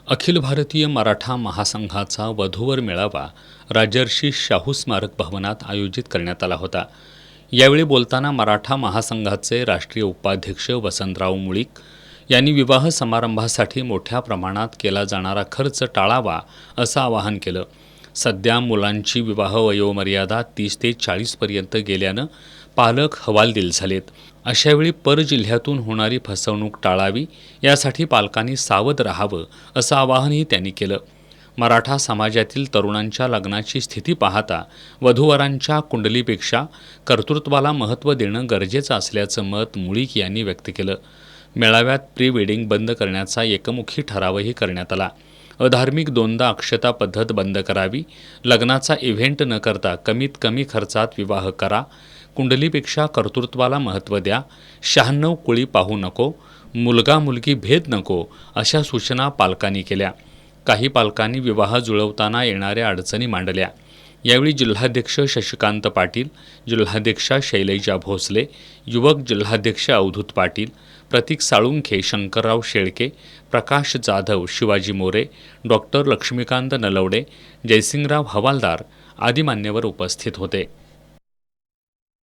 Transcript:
अखिल भारतीय मराठा महासंघाचा वधूवर मेळावा राजर्षी शाहू स्मारक भवनात आयोजित करण्यात आला होता. यावेळी बोलताना मराठा महासंघाचे राष्ट्रीय उपाध्यक्ष वसंतराव मुळीक यांनी विवाह समारंभासाठी मोठ्या प्रमाणात केला जाणारा खर्च टाळावा असं आवाहन केलं. सध्या मुलांची विवाह वयोमर्यादा 30 ते 40 पर्यंत गेल्यानं पालक हवालदिल झालेत. अशावेळी परजिल्ह्यातून होणारी फसवणूक टाळावी यासाठी पालकांनी सावध राहावं असं आवाहनही त्यांनी केलं. मराठा समाजातील तरुणांच्या लग्नाची स्थिती पाहता वधूवरांच्या कुंडलीपेक्षा कर्तृत्वाला महत्त्व देणं गरजेचं असल्याचं मत मुळीक यांनी व्यक्त केलं. मेळाव्यात प्री वेडिंग बंद करण्याचा एकमुखी ठरावही करण्यात आला. अधार्मिक दोनदा अक्षता पद्धत बंद करावी, लग्नाचा इव्हेंट न करता कमीत कमी खर्चात विवाह करा, कुंडलीपेक्षा कर्तृत्वाला महत्त्व द्या, 96 कुळी पाहू नको, मुलगा मुलगी भेद नको अशा सूचना पालकांनी केल्या. काही पालकांनी विवाह जुळवताना येणाऱ्या अडचणी मांडल्या. यावेळी जिल्हाध्यक्ष शशिकांत पाटील, जिल्हाध्यक्षा शैलजा भोसले, युवक जिल्हाध्यक्ष अवधूत पाटील, प्रतीक साळुंखे, शंकरराव शेळके, प्रकाश जाधव, शिवाजी मोरे, डॉक्टर लक्ष्मीकांत नलवडे, जयसिंगराव हवालदार आदी मान्यवर उपस्थित होते.